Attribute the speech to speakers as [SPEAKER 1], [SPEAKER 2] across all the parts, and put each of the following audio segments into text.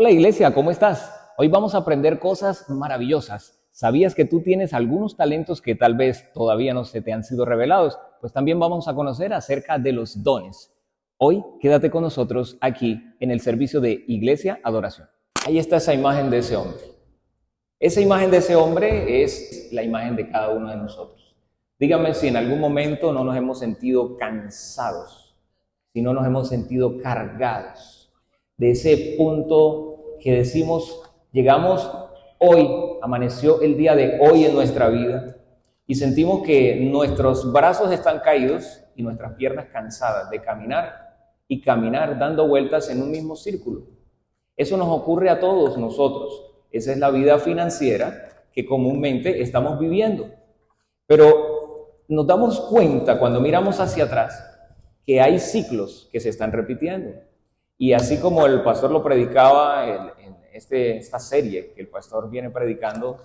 [SPEAKER 1] Hola iglesia, ¿cómo estás? Hoy vamos a aprender cosas maravillosas. ¿Sabías que tú tienes algunos talentos que tal vez todavía no se te han sido revelados? Pues también vamos a conocer acerca de los dones. Hoy quédate con nosotros aquí en el servicio de Iglesia Adoración. Ahí está esa imagen de ese hombre. Esa imagen de ese hombre es la imagen de cada uno de nosotros. Dígame si en algún momento no nos hemos sentido cansados, si no nos hemos sentido cargados de ese punto que decimos, llegamos hoy, amaneció el día de hoy en nuestra vida y sentimos que nuestros brazos están caídos y nuestras piernas cansadas de caminar y caminar dando vueltas en un mismo círculo. Eso nos ocurre a todos nosotros. Esa es la vida financiera que comúnmente estamos viviendo. Pero nos damos cuenta cuando miramos hacia atrás que hay ciclos que se están repitiendo. Y así como el pastor lo predicaba en esta serie que el pastor viene predicando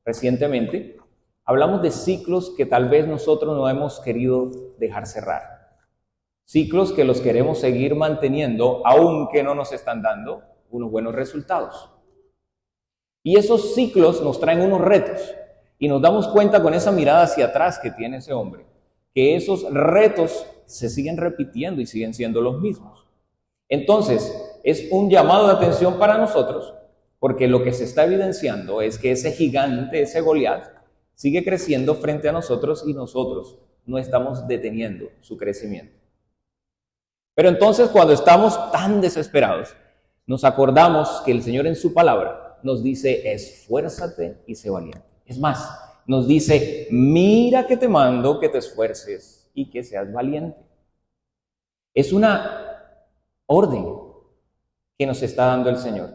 [SPEAKER 1] recientemente, hablamos de ciclos que tal vez nosotros no hemos querido dejar cerrar. Ciclos que los queremos seguir manteniendo, aunque no nos están dando unos buenos resultados. Y esos ciclos nos traen unos retos. Y nos damos cuenta con esa mirada hacia atrás que tiene ese hombre, que esos retos se siguen repitiendo y siguen siendo los mismos. Entonces, es un llamado de atención para nosotros, porque lo que se está evidenciando es que ese gigante, ese Goliat, sigue creciendo frente a nosotros y nosotros no estamos deteniendo su crecimiento. Pero entonces, cuando estamos tan desesperados, nos acordamos que el Señor en su palabra nos dice, esfuérzate y sé valiente. Es más, nos dice, mira que te mando que te esfuerces y que seas valiente. Es una orden que nos está dando el Señor.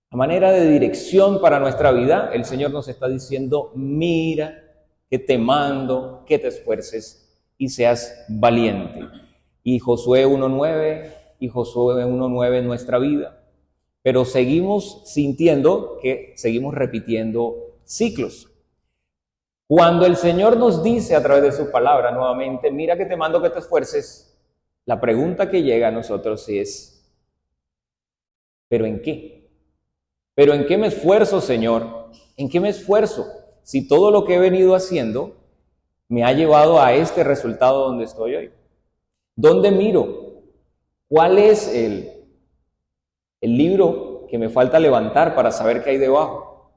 [SPEAKER 1] A manera de dirección para nuestra vida, el Señor nos está diciendo, mira que te mando que te esfuerces y seas valiente. Y Josué 1:9 y Josué 1:9 en nuestra vida. Pero seguimos sintiendo que seguimos repitiendo ciclos. Cuando el Señor nos dice a través de su palabra nuevamente, mira que te mando que te esfuerces, la pregunta que llega a nosotros es, ¿pero en qué? ¿Pero en qué me esfuerzo, Señor? ¿En qué me esfuerzo? Si todo lo que he venido haciendo me ha llevado a este resultado donde estoy hoy. ¿Dónde miro? ¿Cuál es el libro que me falta levantar para saber qué hay debajo?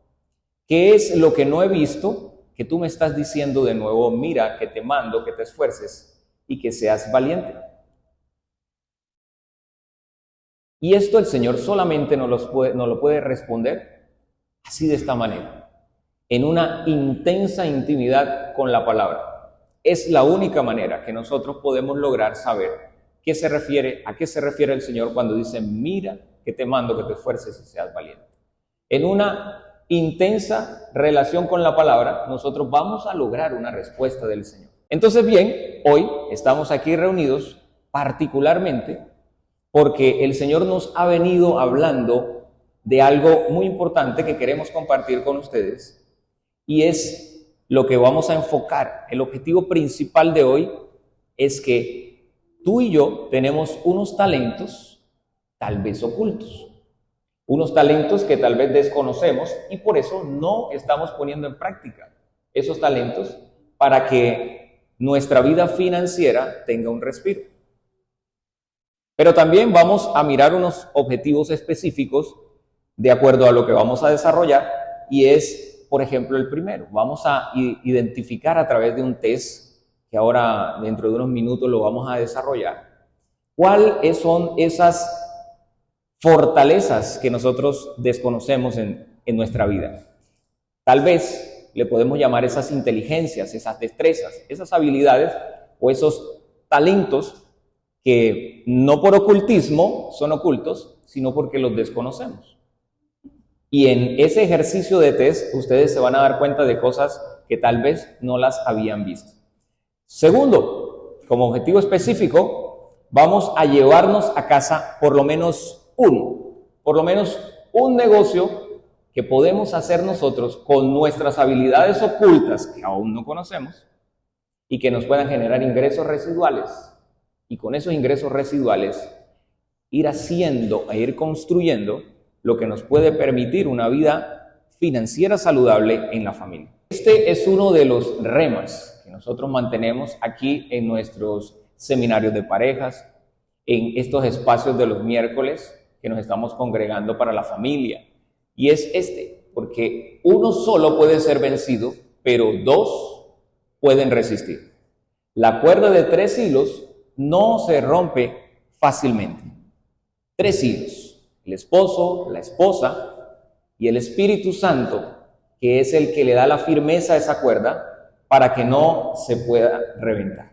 [SPEAKER 1] ¿Qué es lo que no he visto que tú me estás diciendo de nuevo, mira que te mando que te esfuerces y que seas valiente? Y esto el Señor solamente nos lo puede responder así de esta manera, en una intensa intimidad con la palabra. Es la única manera que nosotros podemos lograr saber a qué se refiere el Señor cuando dice, mira que te mando que te esfuerces y seas valiente. En una intensa relación con la palabra, nosotros vamos a lograr una respuesta del Señor. Entonces bien, hoy estamos aquí reunidos particularmente porque el Señor nos ha venido hablando de algo muy importante que queremos compartir con ustedes y es lo que vamos a enfocar. El objetivo principal de hoy es que tú y yo tenemos unos talentos tal vez ocultos, unos talentos que tal vez desconocemos y por eso no estamos poniendo en práctica esos talentos para que nuestra vida financiera tenga un respiro. Pero también vamos a mirar unos objetivos específicos de acuerdo a lo que vamos a desarrollar y es, por ejemplo, el primero. Vamos a identificar a través de un test que ahora dentro de unos minutos lo vamos a desarrollar, cuáles son esas fortalezas que nosotros desconocemos en nuestra vida. Tal vez le podemos llamar esas inteligencias, esas destrezas, esas habilidades o esos talentos que no por ocultismo son ocultos, sino porque los desconocemos. Y en ese ejercicio de test, ustedes se van a dar cuenta de cosas que tal vez no las habían visto. Segundo, como objetivo específico, vamos a llevarnos a casa por lo menos un negocio que podemos hacer nosotros con nuestras habilidades ocultas que aún no conocemos y que nos puedan generar ingresos residuales. Y con esos ingresos residuales ir haciendo e ir construyendo lo que nos puede permitir una vida financiera saludable en la familia. Este es uno de los remas que nosotros mantenemos aquí en nuestros seminarios de parejas, en estos espacios de los miércoles que nos estamos congregando para la familia. Y es este, porque uno solo puede ser vencido, pero dos pueden resistir. La cuerda de 3 hilos no se rompe fácilmente. 3 hilos, el esposo, la esposa y el Espíritu Santo, que es el que le da la firmeza a esa cuerda para que no se pueda reventar.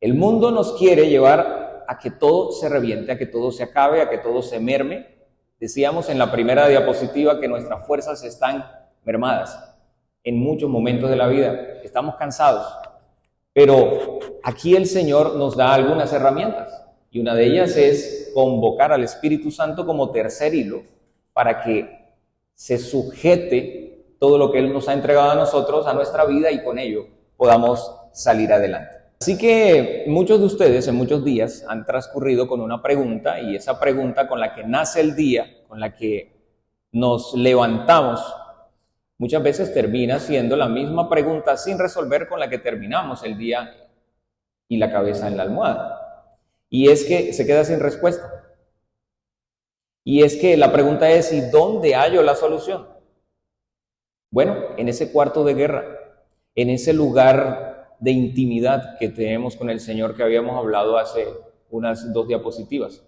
[SPEAKER 1] El mundo nos quiere llevar a que todo se reviente, a que todo se acabe, a que todo se merme. Decíamos en la primera diapositiva que nuestras fuerzas están mermadas en muchos momentos de la vida. Estamos cansados, pero aquí el Señor nos da algunas herramientas y una de ellas es convocar al Espíritu Santo como tercer hilo para que se sujete todo lo que Él nos ha entregado a nosotros, a nuestra vida, y con ello podamos salir adelante. Así que muchos de ustedes en muchos días han transcurrido con una pregunta, y esa pregunta con la que nace el día, con la que nos levantamos, muchas veces termina siendo la misma pregunta sin resolver con la que terminamos el día y la cabeza en la almohada. Y es que se queda sin respuesta. Y es que la pregunta es, ¿y dónde hallo la solución? Bueno, en ese cuarto de guerra, en ese lugar de intimidad que tenemos con el Señor que habíamos hablado hace unas 2 diapositivas.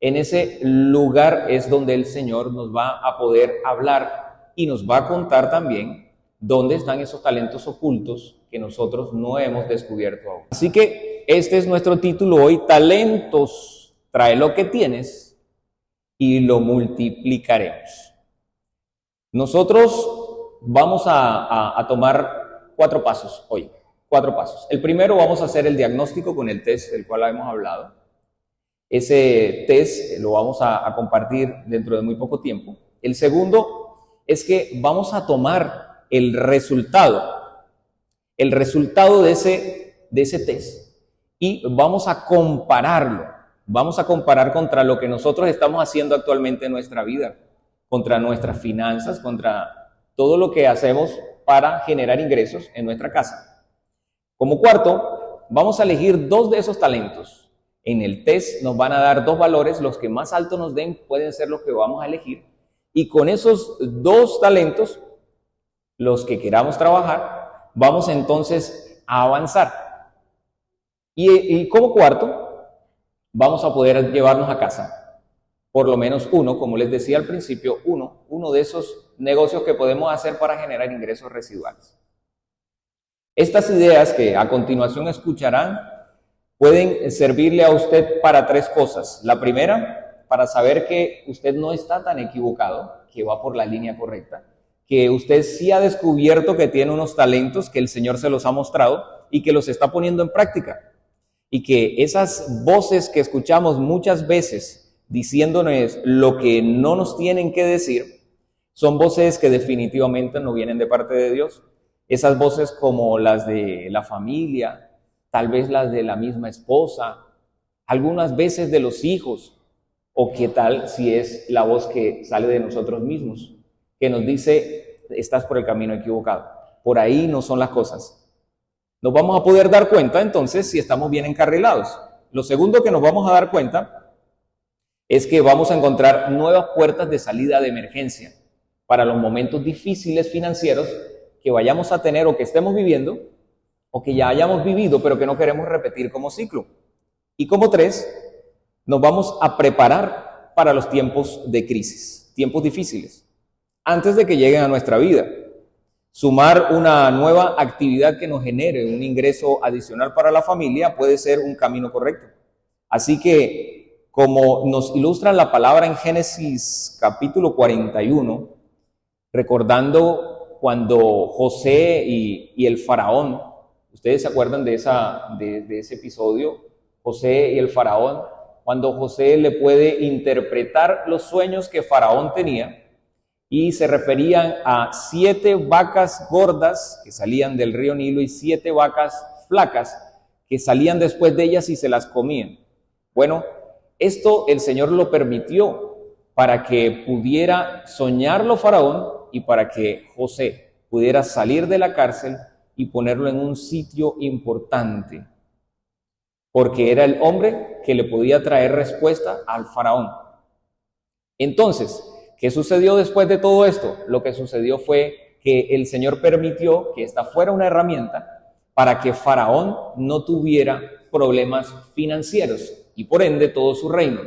[SPEAKER 1] En ese lugar es donde el Señor nos va a poder hablar y nos va a contar también dónde están esos talentos ocultos que nosotros no hemos descubierto aún. Así que este es nuestro título hoy: talentos, trae lo que tienes y lo multiplicaremos. Nosotros vamos a tomar 4 pasos hoy, 4 pasos. El primero, vamos a hacer el diagnóstico con el test del cual hemos hablado. Ese test lo vamos a compartir dentro de muy poco tiempo. El segundo es que vamos a tomar el resultado de ese test y vamos a compararlo. Vamos a comparar contra lo que nosotros estamos haciendo actualmente en nuestra vida, contra nuestras finanzas, contra todo lo que hacemos para generar ingresos en nuestra casa. Como cuarto, vamos a elegir 2 de esos talentos. En el test nos van a dar 2 valores, los que más alto nos den pueden ser los que vamos a elegir, y con esos 2 talentos, los que queramos trabajar, vamos entonces a avanzar. Y como cuarto, vamos a poder llevarnos a casa por lo menos uno, como les decía al principio, uno de esos negocios que podemos hacer para generar ingresos residuales. Estas ideas que a continuación escucharán pueden servirle a usted para 3 cosas. La primera, para saber que usted no está tan equivocado, que va por la línea correcta, que usted sí ha descubierto que tiene unos talentos, que el Señor se los ha mostrado y que los está poniendo en práctica. Y que esas voces que escuchamos muchas veces diciéndonos lo que no nos tienen que decir, son voces que definitivamente no vienen de parte de Dios. Esas voces como las de la familia, tal vez las de la misma esposa, algunas veces de los hijos, o qué tal si es la voz que sale de nosotros mismos, que nos dice, estás por el camino equivocado, por ahí no son las cosas. Nos vamos a poder dar cuenta entonces si estamos bien encarrilados. Lo segundo que nos vamos a dar cuenta es que vamos a encontrar nuevas puertas de salida de emergencia para los momentos difíciles financieros que vayamos a tener o que estemos viviendo o que ya hayamos vivido pero que no queremos repetir como ciclo. Y como 3, nos vamos a preparar para los tiempos de crisis, tiempos difíciles, antes de que lleguen a nuestra vida. Sumar una nueva actividad que nos genere un ingreso adicional para la familia puede ser un camino correcto. Así que, como nos ilustra la palabra en Génesis capítulo 41, recordando cuando José y el faraón, ¿ustedes se acuerdan de ese episodio? José y el faraón, cuando José le puede interpretar los sueños que faraón tenía, y se referían a 7 vacas gordas que salían del río Nilo y 7 vacas flacas que salían después de ellas y se las comían. Bueno, esto el Señor lo permitió para que pudiera soñarlo Faraón y para que José pudiera salir de la cárcel y ponerlo en un sitio importante, porque era el hombre que le podía traer respuesta al Faraón. Entonces, ¿qué sucedió después de todo esto? Lo que sucedió fue que el Señor permitió que esta fuera una herramienta para que Faraón no tuviera problemas financieros y por ende todo su reino.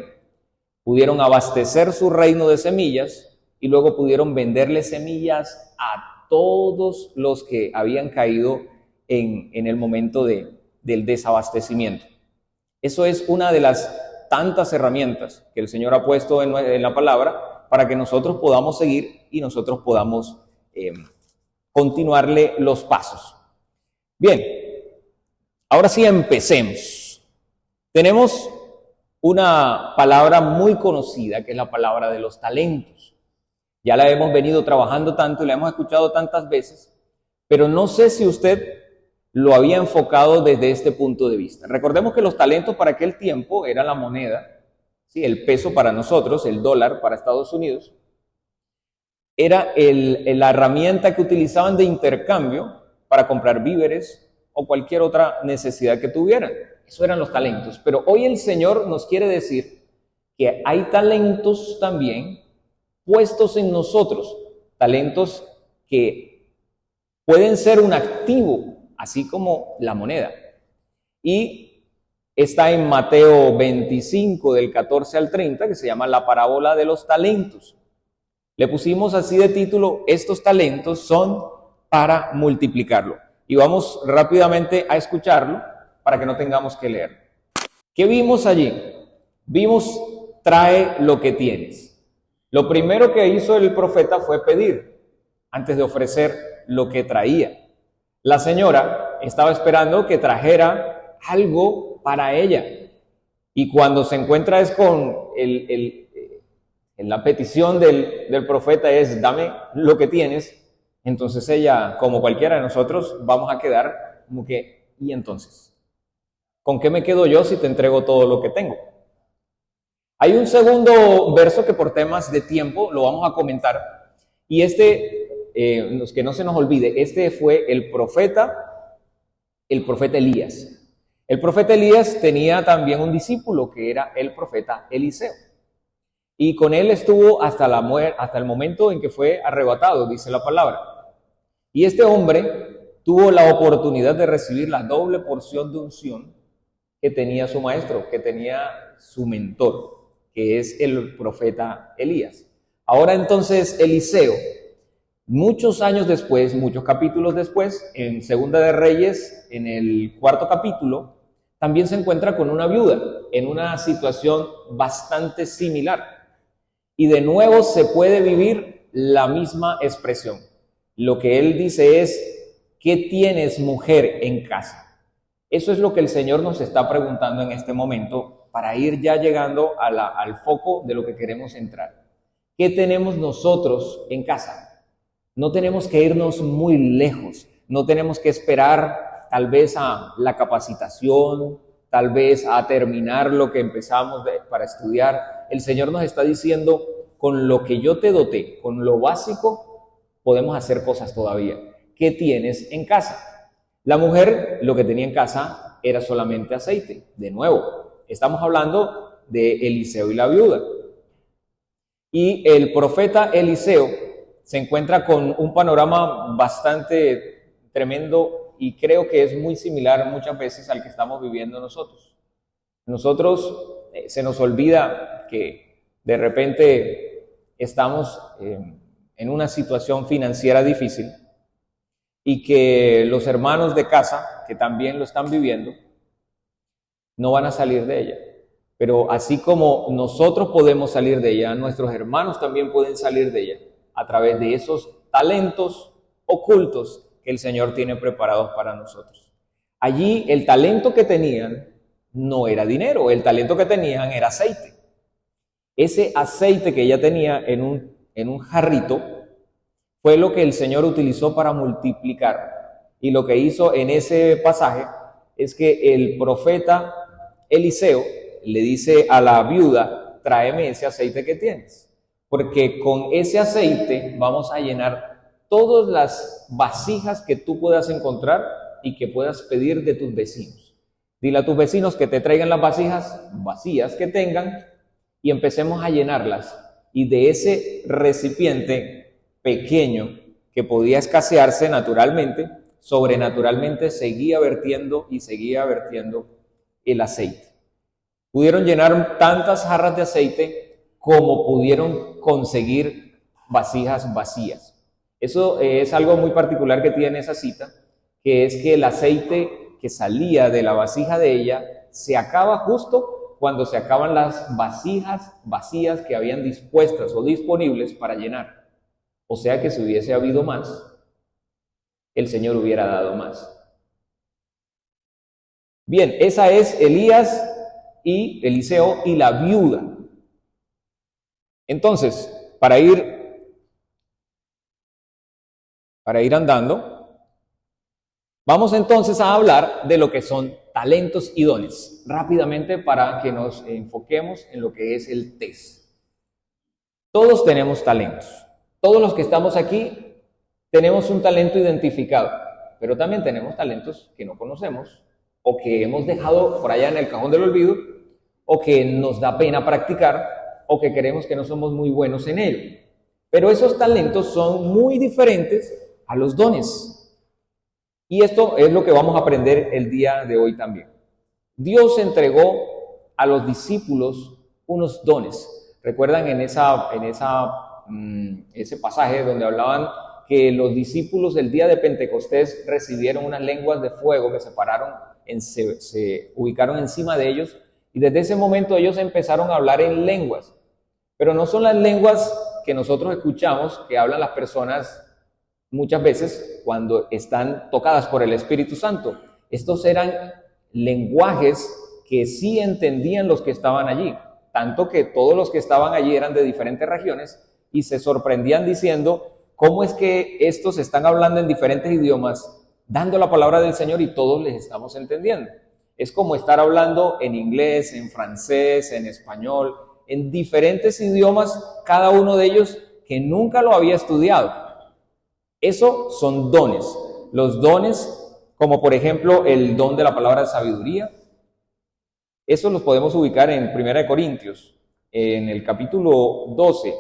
[SPEAKER 1] Pudieron abastecer su reino de semillas y luego pudieron venderle semillas a todos los que habían caído en el momento del desabastecimiento. Eso es una de las tantas herramientas que el Señor ha puesto en la palabra para que nosotros podamos seguir y nosotros podamos continuarle los pasos. Bien, ahora sí empecemos. Tenemos una palabra muy conocida que es la palabra de los talentos. Ya la hemos venido trabajando tanto y la hemos escuchado tantas veces, pero no sé si usted lo había enfocado desde este punto de vista. Recordemos que los talentos para aquel tiempo era la moneda, ¿sí? El peso para nosotros, el dólar para Estados Unidos, era la herramienta que utilizaban de intercambio para comprar víveres o cualquier otra necesidad que tuvieran. Eso eran los talentos. Pero hoy el Señor nos quiere decir que hay talentos también puestos en nosotros, talentos que pueden ser un activo, así como la moneda. Y está en Mateo 25, del 14 al 30, que se llama la parábola de los talentos. Le pusimos así de título, estos talentos son para multiplicarlo. Y vamos rápidamente a escucharlo para que no tengamos que leer. ¿Qué vimos allí? Vimos, trae lo que tienes. Lo primero que hizo el profeta fue pedir, antes de ofrecer lo que traía. La señora estaba esperando que trajera algo para ella. Y cuando se encuentra es con la petición del profeta es, dame lo que tienes. Entonces ella, como cualquiera de nosotros, vamos a quedar como que, ¿y entonces? ¿Con qué me quedo yo si te entrego todo lo que tengo? Hay un segundo verso que por temas de tiempo lo vamos a comentar. Y que no se nos olvide, este fue el profeta Elías. El profeta Elías tenía también un discípulo que era el profeta Eliseo. Y con él estuvo hasta el momento en que fue arrebatado, dice la palabra. Y este hombre tuvo la oportunidad de recibir la doble porción de unción que tenía su maestro, que tenía su mentor, que es el profeta Elías. Ahora entonces Eliseo, muchos años después, muchos capítulos después, en Segunda de Reyes, en el 4º capítulo, también se encuentra con una viuda en una situación bastante similar. Y de nuevo se puede vivir la misma expresión. Lo que él dice es, ¿qué tienes, mujer, en casa? Eso es lo que el Señor nos está preguntando en este momento para ir ya llegando al foco de lo que queremos entrar. ¿Qué tenemos nosotros en casa? No tenemos que irnos muy lejos, no tenemos que esperar tal vez a la capacitación, tal vez a terminar lo que empezamos para estudiar. El Señor nos está diciendo, con lo que yo te doté, con lo básico, podemos hacer cosas todavía. ¿Qué tienes en casa? La mujer lo que tenía en casa era solamente aceite. De nuevo, estamos hablando de Eliseo y la viuda. Y el profeta Eliseo se encuentra con un panorama bastante tremendo y creo que es muy similar muchas veces al que estamos viviendo nosotros. Nosotros se nos olvida que de repente estamos en una situación financiera difícil y que los hermanos de casa, que también lo están viviendo, no van a salir de ella. Pero así como nosotros podemos salir de ella, nuestros hermanos también pueden salir de ella a través de esos talentos ocultos que el Señor tiene preparados para nosotros. Allí el talento que tenían no era dinero, el talento que tenían era aceite. Ese aceite que ella tenía en un jarrito fue lo que el Señor utilizó para multiplicar. Y lo que hizo en ese pasaje es que el profeta Eliseo le dice a la viuda, tráeme ese aceite que tienes. porque con ese aceite vamos a llenar todas las vasijas que tú puedas encontrar y que puedas pedir de tus vecinos. Dile a tus vecinos que te traigan las vasijas vacías que tengan y empecemos a llenarlas. Y de ese recipiente pequeño que podía escasearse naturalmente, sobrenaturalmente seguía vertiendo y seguía vertiendo el aceite. Pudieron llenar tantas jarras de aceite como pudieron conseguir vasijas vacías. Eso es algo muy particular que tiene esa cita, que es que el aceite que salía de la vasija de ella se acaba justo cuando se acaban las vasijas vacías que habían dispuestas o disponibles para llenar. O sea que si hubiese habido más, el Señor hubiera dado más. Bien, esa es Elías y Eliseo y la viuda. Entonces, para ir andando, vamos entonces a hablar de lo que son talentos y dones, rápidamente para que nos enfoquemos en lo que es el test. Todos tenemos talentos. Todos los que estamos aquí tenemos un talento identificado, pero también tenemos talentos que no conocemos o que hemos dejado por allá en el cajón del olvido o que nos da pena practicar o que creemos que no somos muy buenos en ello. Pero esos talentos son muy diferentes a los dones. Y esto es lo que vamos a aprender el día de hoy también. Dios entregó a los discípulos unos dones. ¿Recuerdan en ese pasaje donde hablaban que los discípulos el día de Pentecostés recibieron unas lenguas de fuego que se ubicaron encima de ellos y desde ese momento ellos empezaron a hablar en lenguas? Pero no son las lenguas que nosotros escuchamos que hablan las personas muchas veces cuando están tocadas por el Espíritu Santo. Estos eran lenguajes que sí entendían los que estaban allí, tanto que todos los que estaban allí eran de diferentes regiones y se sorprendían diciendo cómo es que estos están hablando en diferentes idiomas, dando la palabra del Señor y todos les estamos entendiendo. Es como estar hablando en inglés, en francés, en español, en diferentes idiomas, cada uno de ellos que nunca lo había estudiado. Eso son dones. Los dones, como por ejemplo el don de la palabra de sabiduría, eso los podemos ubicar en 1 Corintios, en el capítulo 12,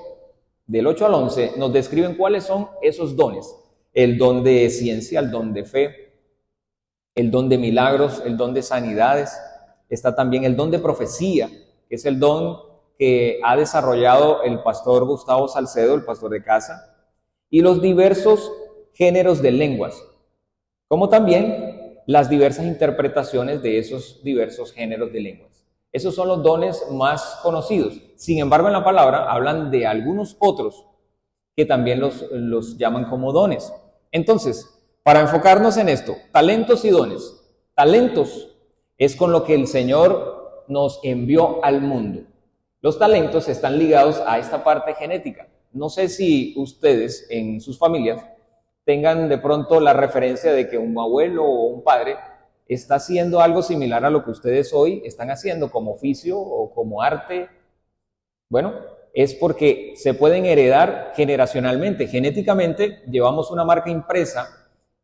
[SPEAKER 1] del 8 al 11, nos describen cuáles son esos dones. El don de ciencia, el don de fe, el don de milagros, el don de sanidades. Está también el don de profecía, que es el don que ha desarrollado el pastor Gustavo Salcedo, el pastor de casa, y los diversos géneros de lenguas, como también las diversas interpretaciones de esos diversos géneros de lenguas. Esos son los dones más conocidos. Sin embargo, en la palabra hablan de algunos otros que también los llaman como dones. Entonces, para enfocarnos en esto, talentos y dones. Talentos es con lo que el Señor nos envió al mundo. Los talentos están ligados a esta parte genética. No sé si ustedes en sus familias tengan de pronto la referencia de que un abuelo o un padre está haciendo algo similar a lo que ustedes hoy están haciendo como oficio o como arte. Bueno, es porque se pueden heredar generacionalmente. Genéticamente llevamos una marca impresa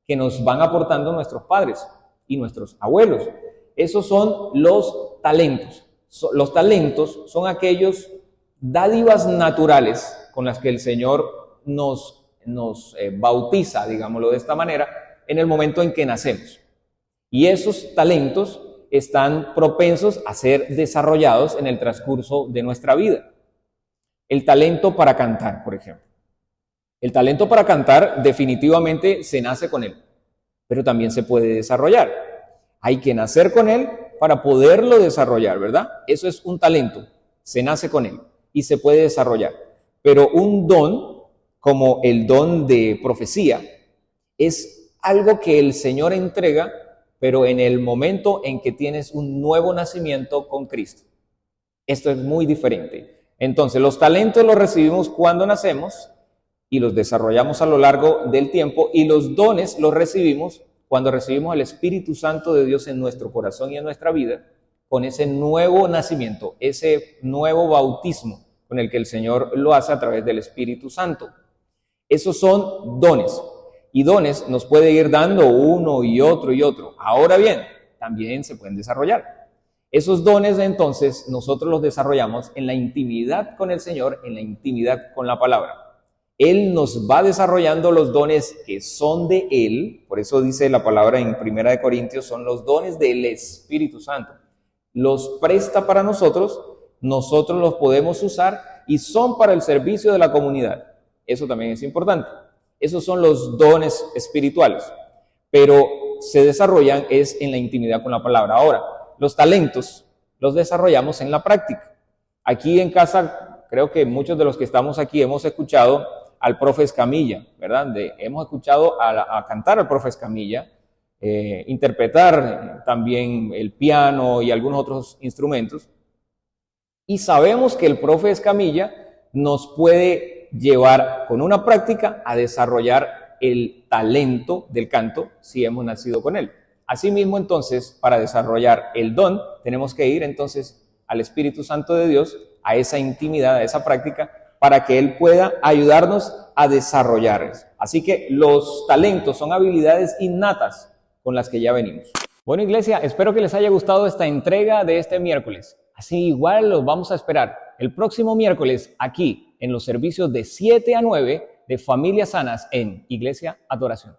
[SPEAKER 1] que nos van aportando nuestros padres y nuestros abuelos. Esos son los talentos. Los talentos son aquellos dádivas naturales con las que el Señor nos bautiza, digámoslo de esta manera, en el momento en que nacemos. Y esos talentos están propensos a ser desarrollados en el transcurso de nuestra vida. El talento para cantar, por ejemplo. El talento para cantar definitivamente se nace con él, pero también se puede desarrollar. Hay que nacer con él para poderlo desarrollar, ¿verdad? Eso es un talento, se nace con él y se puede desarrollar. Pero un don, como el don de profecía, es algo que el Señor entrega, pero en el momento en que tienes un nuevo nacimiento con Cristo. Esto es muy diferente. Entonces, los talentos los recibimos cuando nacemos y los desarrollamos a lo largo del tiempo, y los dones los recibimos cuando recibimos el Espíritu Santo de Dios en nuestro corazón y en nuestra vida, con ese nuevo nacimiento, ese nuevo bautismo con el que el Señor lo hace a través del Espíritu Santo. Esos son dones. Y dones nos puede ir dando uno y otro y otro. Ahora bien, también se pueden desarrollar. Esos dones entonces nosotros los desarrollamos en la intimidad con el Señor, en la intimidad con la palabra. Él nos va desarrollando los dones que son de Él, por eso dice la palabra en 1 Corintios, son los dones del Espíritu Santo. Los presta para nosotros los podemos usar y son para el servicio de la comunidad. Eso también es importante. Esos son los dones espirituales, pero se desarrollan es en la intimidad con la palabra. Ahora, los talentos los desarrollamos en la práctica. Aquí en casa, creo que muchos de los que estamos aquí hemos escuchado al profe Escamilla, ¿verdad? Hemos escuchado a cantar al profe Escamilla, interpretar también el piano y algunos otros instrumentos. Y sabemos que el profe Escamilla nos puede llevar con una práctica a desarrollar el talento del canto si hemos nacido con él. Asimismo, entonces, para desarrollar el don, tenemos que ir entonces al Espíritu Santo de Dios, a esa intimidad, a esa práctica, para que Él pueda ayudarnos a desarrollarlos. Así que los talentos son habilidades innatas con las que ya venimos. Bueno, iglesia, espero que les haya gustado esta entrega de este miércoles. Así igual los vamos a esperar el próximo miércoles aquí en los servicios de 7 a 9 de Familias Sanas en Iglesia Adoración.